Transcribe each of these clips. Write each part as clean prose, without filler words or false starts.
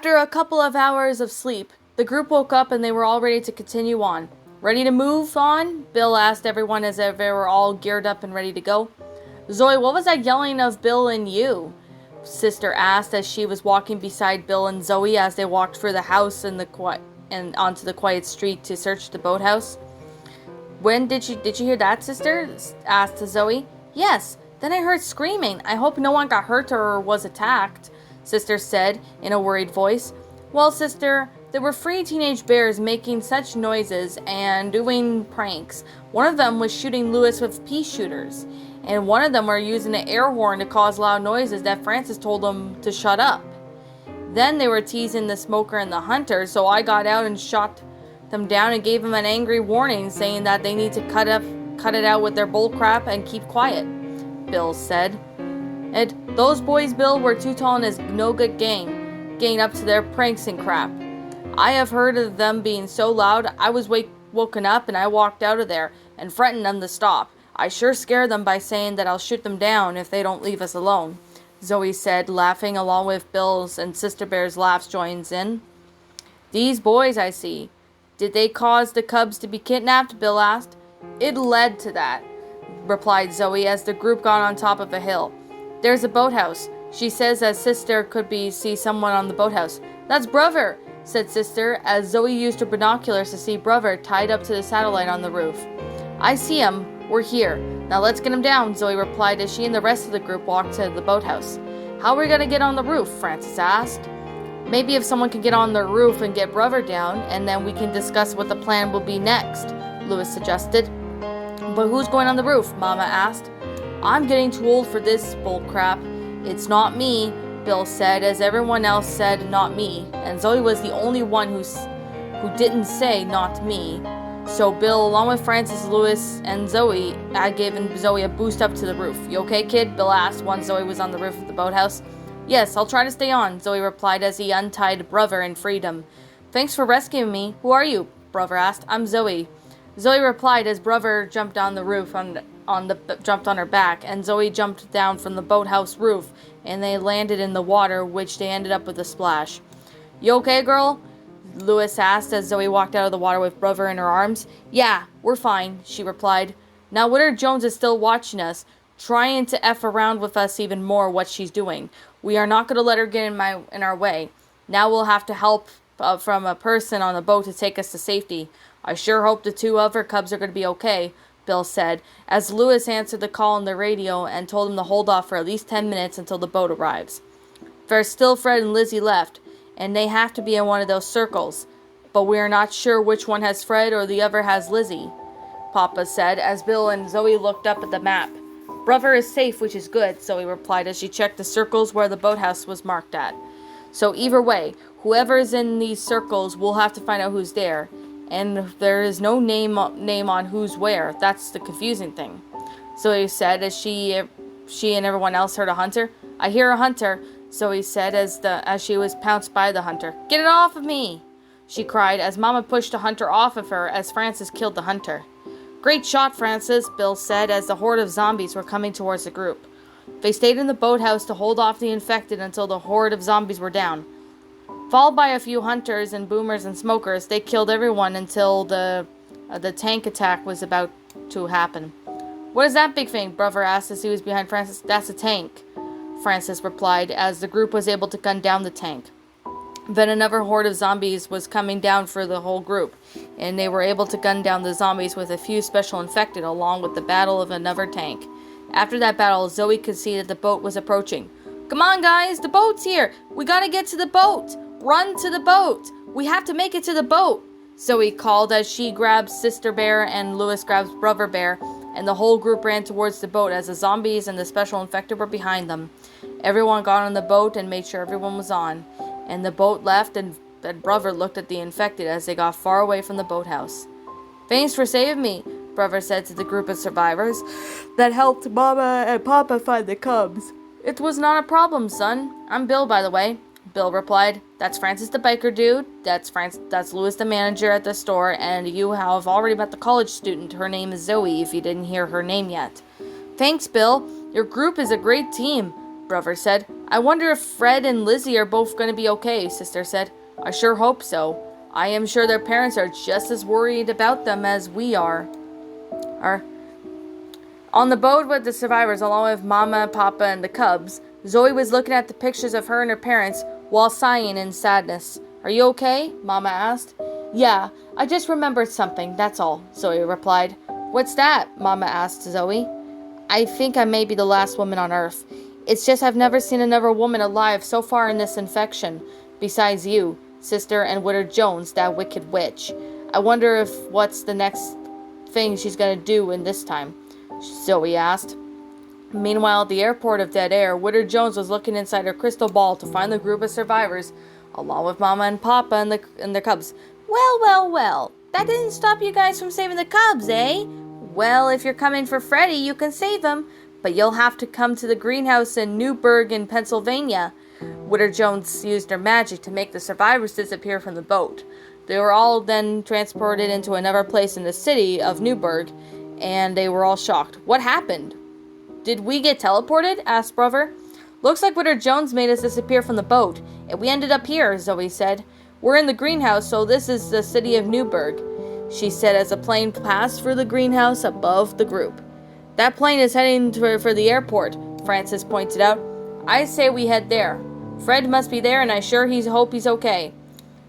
After a couple of hours of sleep, the group woke up and they were all ready to continue on. Ready to move on? Bill asked everyone as if they were all geared up and ready to go. Zoe, what was that yelling of Bill and you? Sister asked as she was walking beside Bill and Zoe as they walked through the house and onto the quiet street to search the boathouse. When did you hear that, sister? Asked Zoe. Yes, then I heard screaming. I hope no one got hurt or was attacked, Sister said in a worried voice. Well, sister, there were 3 teenage bears making such noises and doing pranks. One of them was shooting Lewis with pea shooters, and one of them were using an air horn to cause loud noises that Francis told them to shut up. Then they were teasing the smoker and the hunter, so I got out and shot them down and gave them an angry warning saying that they need to cut it out with their bullcrap and keep quiet, Bill said. And those boys, Bill, were too tall and his no-good gang up to their pranks and crap. I have heard of them being so loud, I was woken up and I walked out of there and threatened them to stop. I sure scared them by saying that I'll shoot them down if they don't leave us alone, Zoe said, laughing along with Bill's and Sister Bear's laughs joins in. These boys, I see. Did they cause the cubs to be kidnapped? Bill asked. It led to that, replied Zoe as the group got on top of a hill. There's a boathouse, she says as Sister could see someone on the boathouse. That's Brother, said Sister as Zoe used her binoculars to see Brother tied up to the satellite on the roof. I see him. We're here. Now let's get him down, Zoe replied as she and the rest of the group walked to the boathouse. How are we going to get on the roof? Francis asked. Maybe if someone can get on the roof and get Brother down, and then we can discuss what the plan will be next, Lewis suggested. But who's going on the roof? Mama asked. I'm getting too old for this bullcrap. It's not me, Bill said, as everyone else said not me, and Zoe was the only one who didn't say not me. So Bill, along with Francis, Lewis, and Zoe, had given Zoe a boost up to the roof. You okay, kid? Bill asked once Zoe was on the roof of the boathouse. Yes, I'll try to stay on, Zoe replied as he untied Brother and freed him. Thanks for rescuing me. Who are you? Brother asked. I'm Zoe. Zoe replied as Brother jumped on the roof jumped on her back, and Zoe jumped down from the boathouse roof, and they landed in the water, which they ended up with a splash. You okay, girl? Lewis asked as Zoe walked out of the water with Brother in her arms. Yeah, we're fine, she replied. Now Witter Jones is still watching us, trying to F around with us even more what she's doing. We are not going to let her get in our way. Now we'll have to help from a person on the boat to take us to safety. I sure hope the 2 other cubs are going to be okay, Bill said, as Lewis answered the call on the radio and told him to hold off for at least 10 minutes until the boat arrives. There's still Fred and Lizzie left, and they have to be in one of those circles, but we are not sure which one has Fred or the other has Lizzie, Papa said, as Bill and Zoe looked up at the map. Brother is safe, which is good, Zoe replied as she checked the circles where the boathouse was marked at. So either way, whoever is in these circles, we'll have to find out who's there, and there is no name on who's where. That's the confusing thing, Zoe said as she and everyone else heard a hunter. I hear a hunter, Zoe said as she was pounced by the hunter. Get it off of me, she cried as Mama pushed the hunter off of her as Francis killed the hunter. Great shot, Francis, Bill said as the horde of zombies were coming towards the group. They stayed in the boathouse to hold off the infected until the horde of zombies were down. Followed by a few hunters and boomers and smokers, they killed everyone until the tank attack was about to happen. What is that big thing? Brother asked as he was behind Francis. That's a tank, Francis replied as the group was able to gun down the tank. Then another horde of zombies was coming down for the whole group, and they were able to gun down the zombies with a few special infected along with the battle of another tank. After that battle, Zoe could see that the boat was approaching. Come on, guys, the boat's here. We gotta get to the boat. Run to the boat. We have to make it to the boat, Zoe called as she grabbed Sister Bear and Lewis grabs Brother Bear, and the whole group ran towards the boat as the zombies and the special infected were behind them. Everyone got on the boat and made sure everyone was on, and the boat left and Brother looked at the infected as they got far away from the boathouse. Thanks for saving me, Brother said to the group of survivors that helped Mama and Papa find the cubs. It was not a problem, son. I'm Bill, by the way, Bill replied. That's Francis the biker dude, that's Lewis the manager at the store, and you have already met the college student. Her name is Zoe, if you didn't hear her name yet. Thanks, Bill. Your group is a great team, Brother said. I wonder if Fred and Lizzie are both going to be okay, Sister said. I sure hope so. I am sure their parents are just as worried about them as we are. On the boat with the survivors, along with Mama, Papa, and the cubs, Zoe was looking at the pictures of her and her parents while sighing in sadness. Are you okay? Mama asked. Yeah, I just remembered something, that's all, Zoe replied. What's that? Mama asked Zoe. I think I may be the last woman on Earth. It's just I've never seen another woman alive so far in this infection, besides you, Sister, and Woodard Jones, that wicked witch. I wonder if what's the next thing she's gonna do in this time, Zoe asked. Meanwhile, at the airport of Dead Air, Woodard Jones was looking inside her crystal ball to find the group of survivors, along with Mama and Papa and their cubs. Well, that didn't stop you guys from saving the cubs, eh? Well, if you're coming for Freddy, you can save him, but you'll have to come to the greenhouse in Newburgh in Pennsylvania. Woodard Jones used her magic to make the survivors disappear from the boat. They were all then transported into another place in the city of Newburgh, and they were all shocked. What happened? Did we get teleported? Asked Brother. Looks like Woodard Jones made us disappear from the boat, and we ended up here, Zoe said. We're in the greenhouse, so this is the city of Newburgh, she said as a plane passed through the greenhouse above the group. That plane is heading for the airport, Francis pointed out. I say we head there. Fred must be there, and I sure hope he's okay.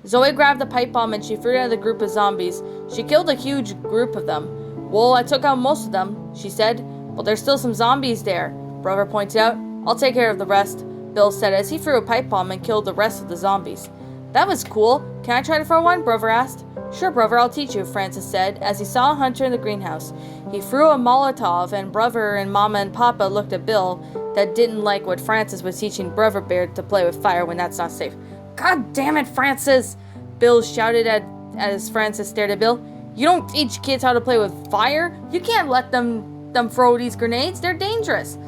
Zoe grabbed the pipe bomb and she threw it at the group of zombies. She killed a huge group of them. Well, I took out most of them, she said, but there's still some zombies there, Brother pointed out. I'll take care of the rest, Bill said as he threw a pipe bomb and killed the rest of the zombies. That was cool. Can I try to throw one? Brother asked. Sure, Brother, I'll teach you, Francis said, as he saw a hunter in the greenhouse. He threw a Molotov, and Brother and Mama and Papa looked at Bill that didn't like what Francis was teaching Brother Bear to play with fire when that's not safe. God damn it, Francis! Bill shouted as Francis stared at Bill. You don't teach kids how to play with fire. You can't let them throw these grenades. They're dangerous.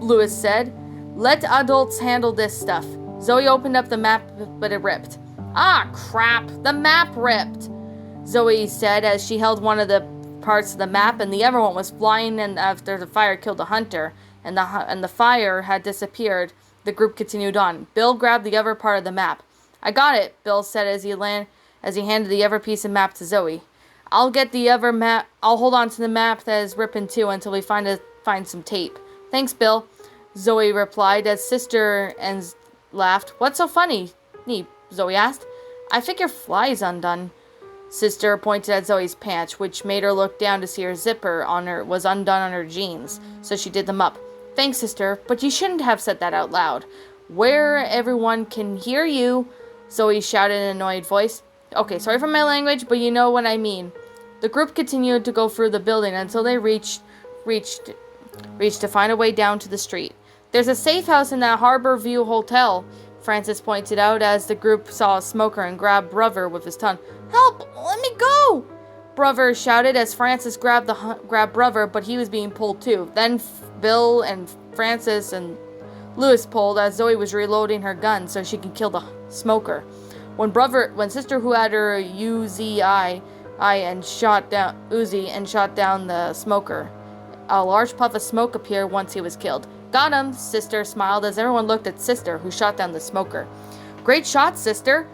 Lewis said. Let adults handle this stuff. Zoe opened up the map, but it ripped. Ah, crap! The map ripped! Zoe said as she held one of the parts of the map and the other one was flying, and after the fire killed the hunter and the fire had disappeared, the group continued on. Bill grabbed the other part of the map. I got it, Bill said as he handed the other piece of map to Zoe. I'll get the other map. I'll hold on to the map that is ripping too until we find some tape. Thanks, Bill, Zoe replied as Sister and laughed. What's so funny? Zoe asked. I think your fly's undone. Sister pointed at Zoe's pants, which made her look down to see her zipper was undone on her jeans, so she did them up. Thanks, Sister, but you shouldn't have said that out loud. Where everyone can hear you, Zoe shouted in an annoyed voice. Okay, sorry for my language, but you know what I mean. The group continued to go through the building until they reached to find a way down to the street. There's a safe house in that Harbor View Hotel, Francis pointed out as the group saw a smoker and grabbed Brother with his tongue. Help! Let me go! Brother shouted as Francis grabbed Brother, but he was being pulled too. Then Bill and Francis and Lewis pulled as Zoe was reloading her gun so she could kill the smoker. When Sister who had her Uzi and shot down the smoker, a large puff of smoke appeared once he was killed. Got him, Sister smiled as everyone looked at Sister, who shot down the smoker. Great shot, Sister,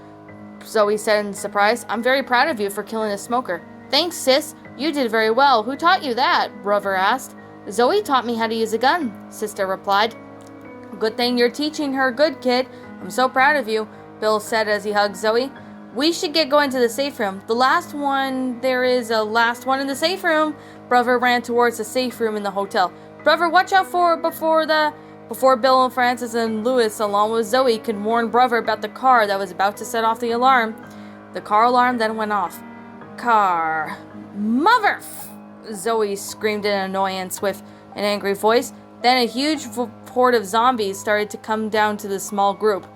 Zoe said in surprise. I'm very proud of you for killing the smoker. Thanks, sis. You did very well. Who taught you that? Brother asked. Zoe taught me how to use a gun, Sister replied. Good thing you're teaching her good, kid. I'm so proud of you, Bill said as he hugged Zoe. We should get going to the safe room. There is a last one in the safe room. Brother ran towards the safe room in the hotel. Brother, watch out before Bill and Francis and Lewis, along with Zoe, could warn Brother about the car that was about to set off the alarm. The car alarm then went off. Car. Mother! Zoe screamed in annoyance with an angry voice. Then a huge horde of zombies started to come down to the small group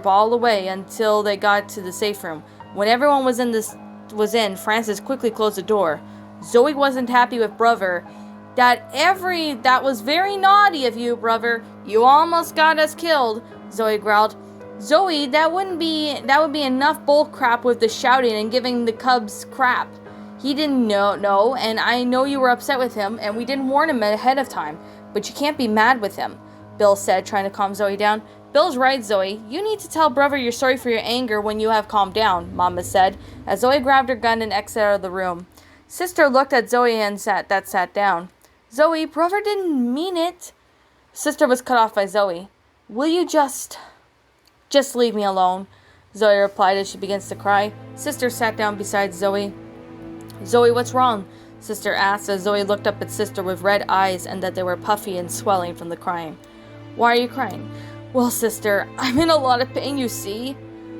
all the way until they got to the safe room. When everyone was in, Francis quickly closed the door. Zoe wasn't happy with Brother. That was very naughty of you, Brother. You almost got us killed, Zoe growled. Zoe, that would be enough bull crap with the shouting and giving the cubs crap. He didn't know, and I know you were upset with him, and we didn't warn him ahead of time, but you can't be mad with him. Bill said, trying to calm Zoe down. Bill's right, Zoe. You need to tell brother you're sorry for your anger when you have calmed down, Mama said, as Zoe grabbed her gun and exited out of the room. Sister looked at Zoe and sat down. Zoe, brother didn't mean it. Sister was cut off by Zoe. Will you just leave me alone? Zoe replied as she begins to cry. Sister sat down beside Zoe. Zoe, what's wrong? Sister asked as Zoe looked up at Sister with red eyes and that they were puffy and swelling from the crying. Why are you crying? Well, Sister, I'm in a lot of pain, you see.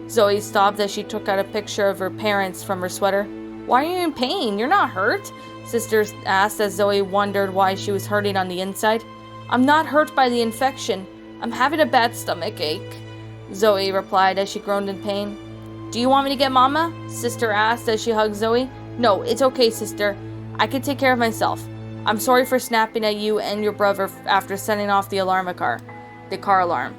Zoe stopped as she took out a picture of her parents from her sweater. Why are you in pain? You're not hurt, Sister asked as Zoe wondered why she was hurting on the inside. I'm not hurt by the infection. I'm having a bad stomach ache, Zoe replied as she groaned in pain. Do you want me to get Mama? Sister asked as she hugged Zoe. No, it's okay, Sister. I can take care of myself. I'm sorry for snapping at you and your brother after setting off the car alarm,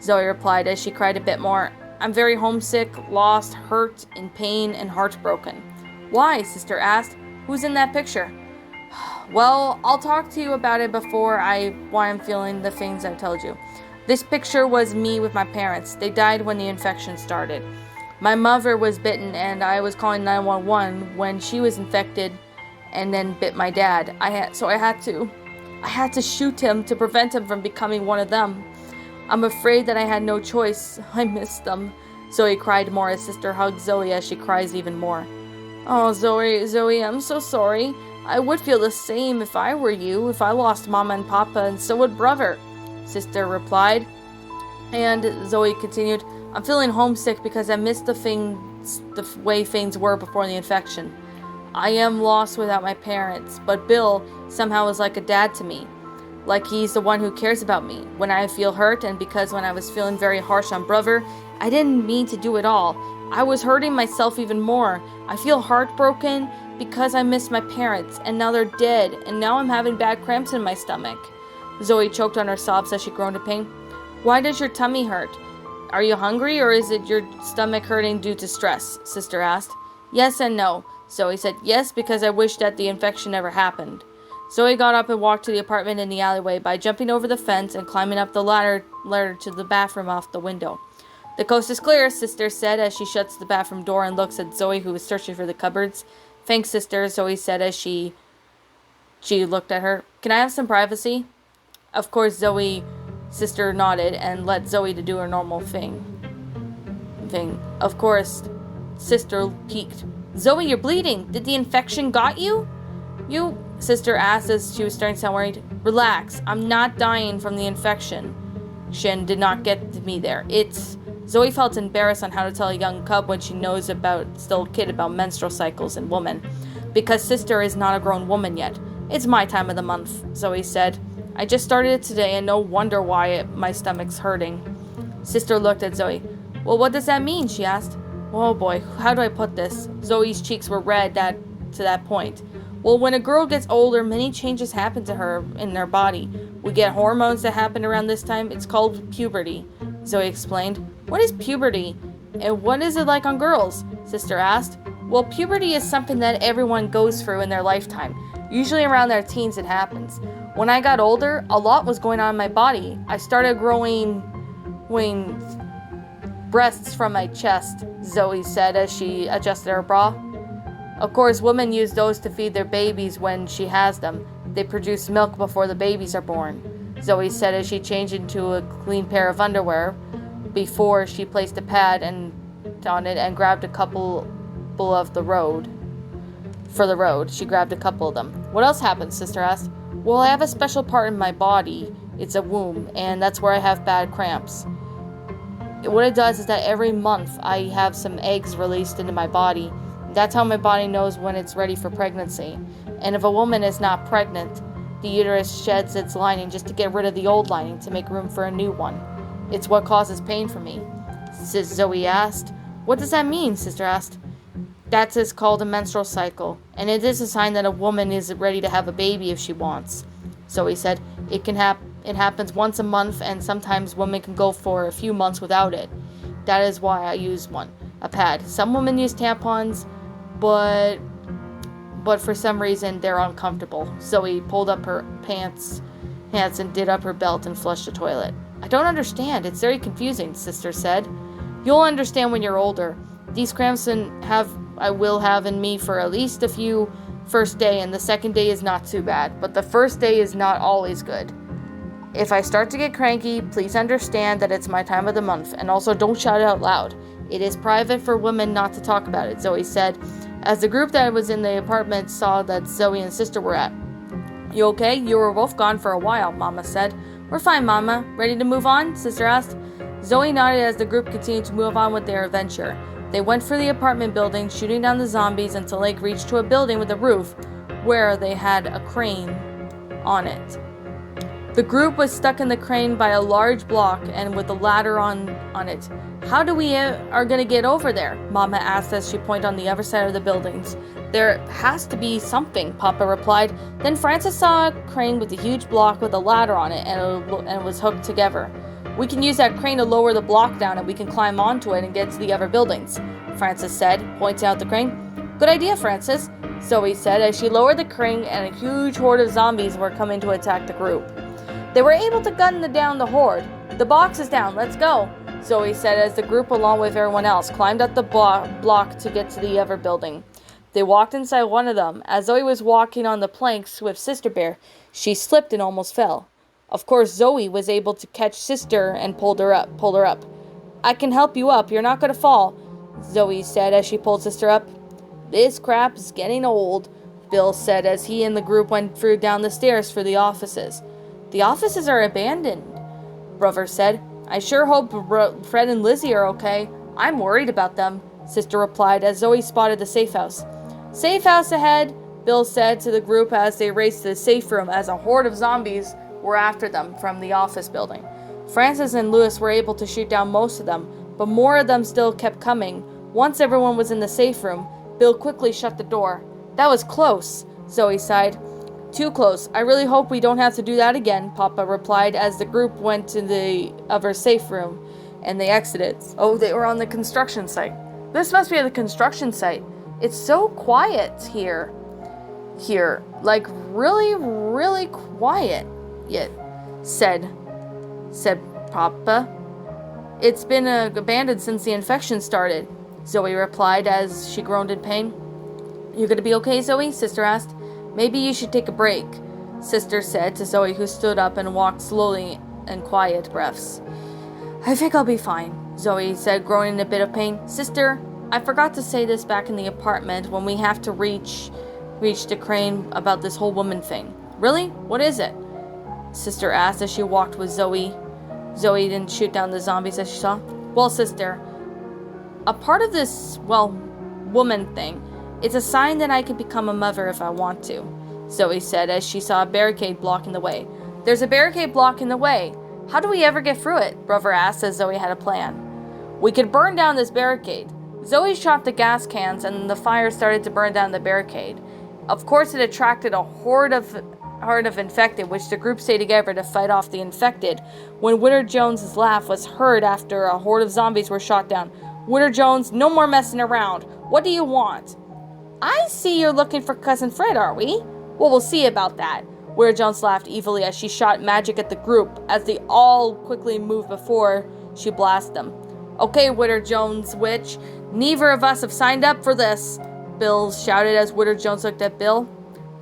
Zoe replied as she cried a bit more. I'm very homesick, lost, hurt, in pain, and heartbroken. Why? Sister asked. Who's in that picture? Well, I'll talk to you about it why I'm feeling the things I told you. This picture was me with my parents. They died when the infection started. My mother was bitten and I was calling 911 when she was infected and then bit my dad. I had to shoot him to prevent him from becoming one of them. I'm afraid that I had no choice. I missed them. Zoe cried more as Sister hugged Zoe as she cries even more. Oh, Zoe, I'm so sorry. I would feel the same if I were you, if I lost Mama and Papa, and so would brother, Sister replied. And Zoe continued, I'm feeling homesick because I miss the way things were before the infection. I am lost without my parents, but Bill somehow is like a dad to me. Like he's the one who cares about me when I feel hurt, and because when I was feeling very harsh on brother, I didn't mean to do it all. I was hurting myself even more. I feel heartbroken because I miss my parents, and now they're dead, and now I'm having bad cramps in my stomach. Zoe choked on her sobs as she groaned in pain. Why does your tummy hurt? Are you hungry, or is it your stomach hurting due to stress? Sister asked. Yes and no. Zoe said, yes, because I wish that the infection never happened. Zoe got up and walked to the apartment in the alleyway by jumping over the fence and climbing up the ladder to the bathroom off the window. The coast is clear, Sister said as she shuts the bathroom door and looks at Zoe, who was searching for the cupboards. Thanks, Sister, Zoe said as she looked at her. Can I have some privacy? Of course, Sister nodded and let Zoe to do her normal thing. Of course, Sister peeked. Zoe, you're bleeding. Did the infection got you? Sister asked as she was starting to sound worried. Relax, I'm not dying from the infection. Shin did not get me there. Zoe felt embarrassed on how to tell a young cub when she knows still a kid about menstrual cycles and women, because Sister is not a grown woman yet. It's my time of the month, Zoe said. I just started it today and no wonder why my stomach's hurting. Sister looked at Zoe. Well, what does that mean? She asked. Oh boy, how do I put this? Zoe's cheeks were red to that point. Well, when a girl gets older, many changes happen to her in their body. We get hormones that happen around this time. It's called puberty, Zoe explained. What is puberty? And what is it like on girls? Sister asked. Well, puberty is something that everyone goes through in their lifetime. Usually around their teens it happens. When I got older, a lot was going on in my body. I started growing breasts from my chest, Zoe said as she adjusted her bra. Of course, women use those to feed their babies when she has them. They produce milk before the babies are born, Zoe said as she changed into a clean pair of underwear before she placed a pad on it and grabbed a couple of the road. For the road, she grabbed a couple of them. What else happened? Sister asked. Well, I have a special part in my body. It's a womb, and that's where I have bad cramps. What it does is that every month I have some eggs released into my body. That's how my body knows when it's ready for pregnancy. And if a woman is not pregnant, the uterus sheds its lining just to get rid of the old lining to make room for a new one. It's what causes pain for me, Zoe asked. What does that mean? Sister asked. That's called a menstrual cycle, and it is a sign that a woman is ready to have a baby if she wants, Zoe said. It happens once a month, and sometimes women can go for a few months without it. That is why I use a pad. Some women use tampons, but for some reason they're uncomfortable. Zoe pulled up her pants Hanson did up her belt and flushed the toilet. I don't understand. It's very confusing, Sister said. You'll understand when you're older. These cramps I will have in me for at least a few first day, and the second day is not too bad, but the first day is not always good. If I start to get cranky, please understand that it's my time of the month, and also don't shout it out loud. It is private for women not to talk about it, Zoe said, as the group that was in the apartment saw that Zoe and Sister were at. You okay? You were both gone for a while, Mama said. We're fine, Mama. Ready to move on? Sister asked. Zoe nodded as the group continued to move on with their adventure. They went for the apartment building, shooting down the zombies until they reached to a building with a roof where they had a crane on it. The group was stuck in the crane by a large block and with a ladder on it. How do we are going to get over there? Mama asked as she pointed on the other side of the buildings. There has to be something, Papa replied. Then Francis saw a crane with a huge block with a ladder on it and it was hooked together. We can use that crane to lower the block down and we can climb onto it and get to the other buildings, Francis said, pointing out the crane. Good idea, Francis, Zoe said as she lowered the crane and a huge horde of zombies were coming to attack the group. They were able to gun down the horde. The box is down, let's go, Zoe said as the group along with everyone else climbed up the block to get to the other building. They walked inside one of them. As Zoe was walking on the planks with Sister Bear, she slipped and almost fell. Of course, Zoe was able to catch Sister and pulled her up. I can help you up. You're not going to fall, Zoe said as she pulled Sister up. This crap is getting old, Bill said as he and the group went through down the stairs for the offices. The offices are abandoned, Brother said. I sure hope Fred and Lizzie are okay. I'm worried about them, Sister replied as Zoe spotted the safe house. Safe house ahead, Bill said to the group as they raced to the safe room as a horde of zombies were after them from the office building. Francis and Lewis were able to shoot down most of them, but more of them still kept coming. Once everyone was in the safe room, Bill quickly shut the door. That was close, Zoe sighed. Too close. I really hope we don't have to do that again, Papa replied as the group went to the other safe room and they exited. Oh, they were on the construction site. This must be the construction site. It's so quiet here. Like really, really quiet. Yet, said Papa. It's been abandoned since the infection started, Zoe replied as she groaned in pain. You gonna be okay, Zoe? Sister asked. Maybe you should take a break, Sister said to Zoe, who stood up and walked slowly in quiet breaths. I think I'll be fine, Zoe said, groaning in a bit of pain. Sister, I forgot to say this back in the apartment when we have to reach the crane about this whole woman thing. Really? What is it? Sister asked as she walked with Zoe. Zoe didn't shoot down the zombies as she saw. Well, Sister, a part of this, woman thing, it's a sign that I can become a mother if I want to, Zoe said as she saw a barricade blocking the way. There's a barricade blocking the way. How do we ever get through it? Brother asked as Zoe had a plan. We could burn down this barricade. Zoe shot the gas cans and the fire started to burn down the barricade. Of course, it attracted a horde of infected, which the group stayed together to fight off the infected. When Winter Jones's laugh was heard after a horde of zombies were shot down. Winter Jones, no more messing around. What do you want? I see you're looking for Cousin Fred, are we? Well, we'll see about that. Winter Jones laughed evilly as she shot magic at the group as they all quickly moved before she blasted them. Okay, Winter Jones witch, neither of us have signed up for this, Bill shouted as Winter Jones looked at Bill.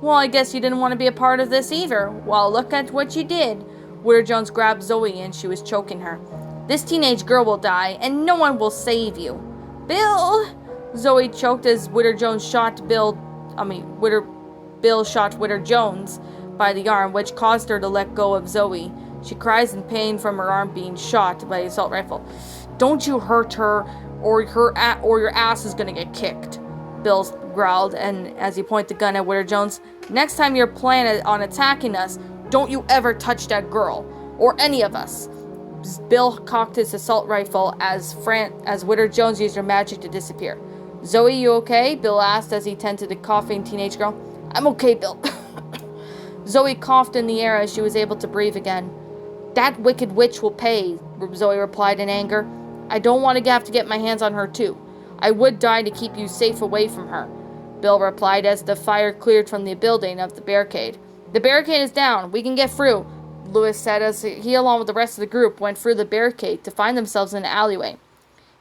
Well, I guess you didn't want to be a part of this either. Well, look at what you did. Winter Jones grabbed Zoe and she was choking her. This teenage girl will die and no one will save you. Bill! Zoe choked as Bill shot Winter Jones by the arm, which caused her to let go of Zoe. She cries in pain from her arm being shot by the assault rifle. Don't you hurt her, or your ass is gonna get kicked, Bill growled, and as he pointed the gun at Winter Jones. Next time you're planning on attacking us, don't you ever touch that girl, or any of us. Bill cocked his assault rifle as Winter Jones used her magic to disappear. Zoe, you okay? Bill asked as he tended the coughing teenage girl. I'm okay, Bill. Zoe coughed in the air as she was able to breathe again. That wicked witch will pay, Zoe replied in anger. I don't want to have to get my hands on her too. I would die to keep you safe away from her, Bill replied as the fire cleared from the building of the barricade. The barricade is down. We can get through. Lewis said as he, along with the rest of the group, went through the barricade to find themselves in an alleyway.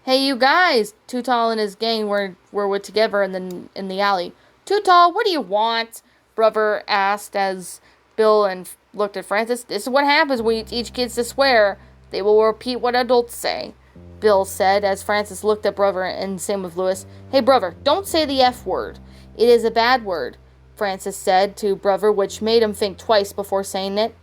Hey, you guys! Too Tall and his gang were together in the alley. Too Tall, what do you want? Brother asked as Bill and looked at Francis. This is what happens when you teach kids to swear. They will repeat what adults say, Bill said as Francis looked at Brother, and same with Lewis. Hey, Brother, don't say the F word. It is a bad word, Francis said to Brother, which made him think twice before saying it.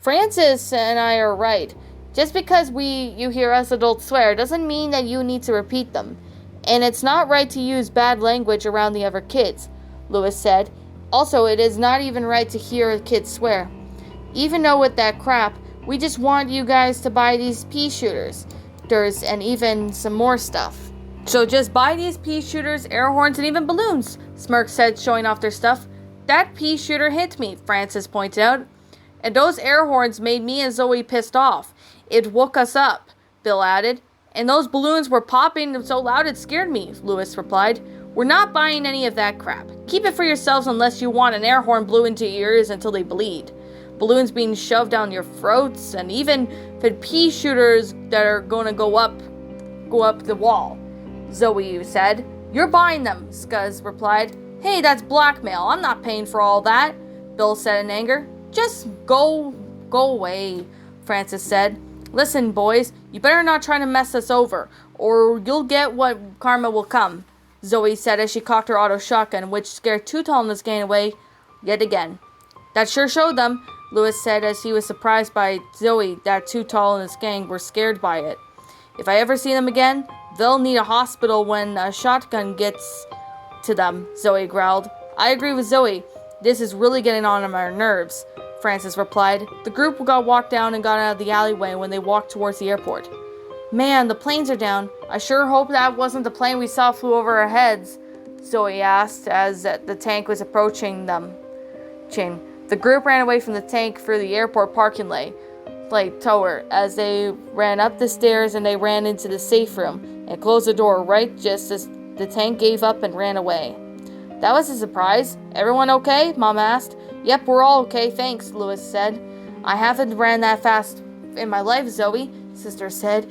Francis and I are right. Just because you hear us adults swear doesn't mean that you need to repeat them. And it's not right to use bad language around the other kids, Lewis said. Also, it is not even right to hear kids swear. Even though with that crap, we just want you guys to buy these pea shooters. And even some more stuff. So just buy these pea shooters, air horns, and even balloons, Smirk said, showing off their stuff. That pea shooter hit me, Francis pointed out. And those air horns made me and Zoe pissed off. It woke us up, Bill added. And those balloons were popping so loud it scared me, Lewis replied. We're not buying any of that crap. Keep it for yourselves unless you want an air horn blew into your ears until they bleed. Balloons being shoved down your throats, and even pea shooters that are going to go up the wall, Zoe said. You're buying them, Scuzz replied. Hey, that's blackmail. I'm not paying for all that, Bill said in anger. Just go away, Francis said. Listen, boys, you better not try to mess us over, or you'll get what karma will come, Zoe said as she cocked her auto shotgun, which scared Too Tall and his gang away yet again. That sure showed them, Lewis said as he was surprised by Zoe that Too Tall and his gang were scared by it. If I ever see them again, they'll need a hospital when a shotgun gets to them, Zoe growled. I agree with Zoe. This is really getting on our nerves, Francis replied. The group got walked down and got out of the alleyway when they walked towards the airport. Man, the planes are down. I sure hope that wasn't the plane we saw flew over our heads, Zoe asked as the tank was approaching them. The group ran away from the tank through the airport parking lot tower as they ran up the stairs, and they ran into the safe room and closed the door right just as the tank gave up and ran away. That was a surprise. Everyone okay? Mom asked. Yep, we're all okay, thanks, Lewis said. I haven't ran that fast in my life, Zoe, Sister said.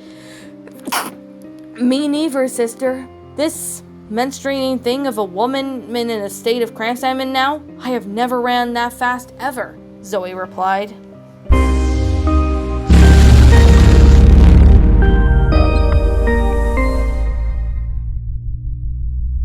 Me neither, Sister. This menstruating thing of a woman in a state of cramps I'm in now, I have never ran that fast ever, Zoe replied.